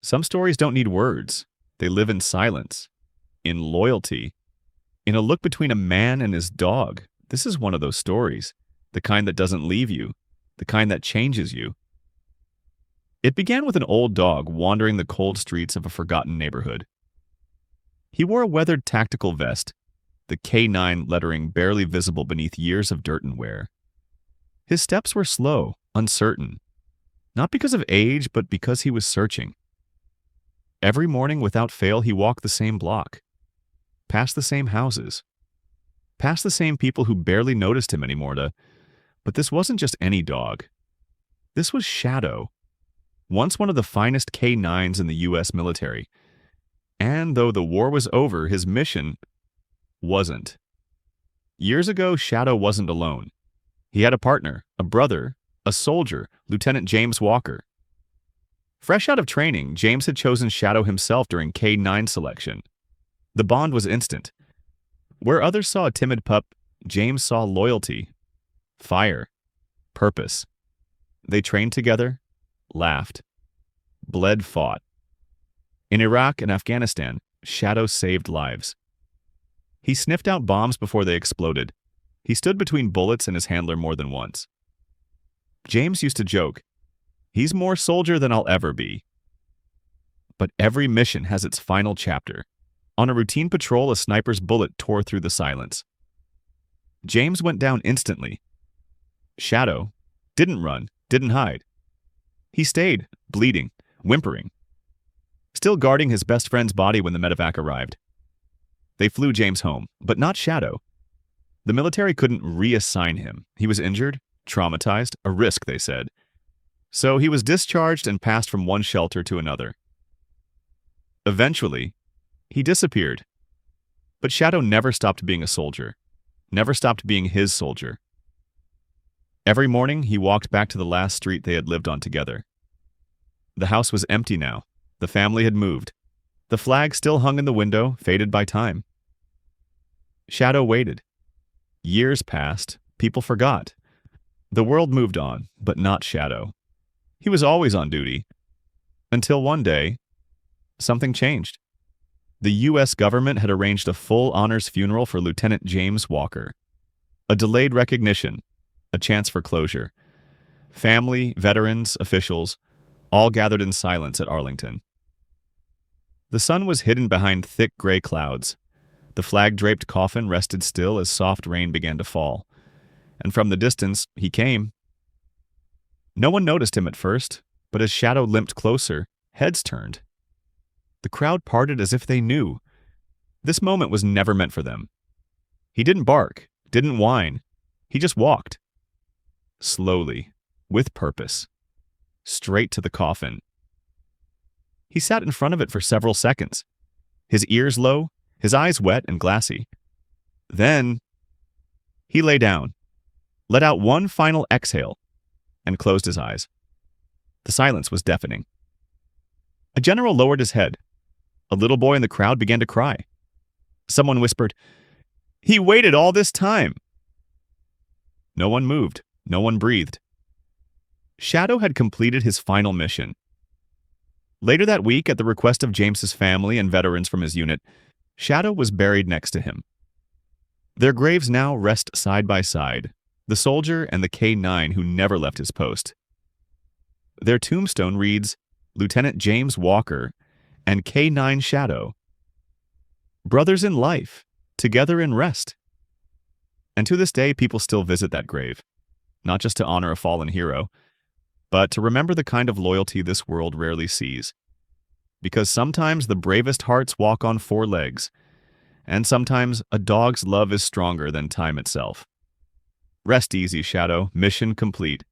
Some stories don't need words. They live in silence, in loyalty, in a look between a man and his dog. This is one of those stories, the kind that doesn't leave you, the kind that changes you. It began with an old dog wandering the cold streets of a forgotten neighborhood. He wore a weathered tactical vest, the K9 lettering barely visible beneath years of dirt and wear. His steps were slow, uncertain, not because of age, but because he was searching. Every morning, without fail, he walked the same block, past the same houses, past the same people who barely noticed him anymore. But this wasn't just any dog. This was Shadow, once one of the finest K9s in the U.S. military. And though the war was over, his mission wasn't. Years ago, Shadow wasn't alone. He had a partner, a brother, a soldier, Lieutenant James Walker. Fresh out of training, James had chosen Shadow himself during K9 selection. The bond was instant. Where others saw a timid pup, James saw loyalty, fire, purpose. They trained together, laughed, bled, fought. In Iraq and Afghanistan, Shadow saved lives. He sniffed out bombs before they exploded. He stood between bullets and his handler more than once. James used to joke, "He's more soldier than I'll ever be." But every mission has its final chapter. On a routine patrol, a sniper's bullet tore through the silence. James went down instantly. Shadow didn't run, didn't hide. He stayed, bleeding, whimpering, still guarding his best friend's body when the medevac arrived. They flew James home, but not Shadow. The military couldn't reassign him. He was injured, traumatized, a risk, they said. So he was discharged and passed from one shelter to another. Eventually, he disappeared. But Shadow never stopped being a soldier, never stopped being his soldier. Every morning, he walked back to the last street they had lived on together. The house was empty now. The family had moved. The flag still hung in the window, faded by time. Shadow waited. Years passed. People forgot. The world moved on, but not Shadow. He was always on duty. Until one day, something changed. The U.S. government had arranged a full honors funeral for Lieutenant James Walker. A delayed recognition, a chance for closure. Family, veterans, officials, all gathered in silence at Arlington. The sun was hidden behind thick gray clouds. The flag-draped coffin rested still as soft rain began to fall. And from the distance, he came. No one noticed him at first, but as Shadow limped closer, heads turned. The crowd parted as if they knew. This moment was never meant for them. He didn't bark, didn't whine. He just walked. Slowly, with purpose. Straight to the coffin. He sat in front of it for several seconds, his ears low, his eyes wet and glassy. Then, he lay down, let out one final exhale, and closed his eyes. The silence was deafening. A general lowered his head. A little boy in the crowd began to cry. Someone whispered, "He waited all this time!" No one moved. No one breathed. Shadow had completed his final mission. Later that week, at the request of James's family and veterans from his unit, Shadow was buried next to him. Their graves now rest side by side, the soldier and the K9 who never left his post. Their tombstone reads, Lieutenant James Walker and K9 Shadow. Brothers in life, together in rest. And to this day, people still visit that grave, not just to honor a fallen hero, but to remember the kind of loyalty this world rarely sees. Because sometimes the bravest hearts walk on four legs, and sometimes a dog's love is stronger than time itself. Rest easy, Shadow. Mission complete.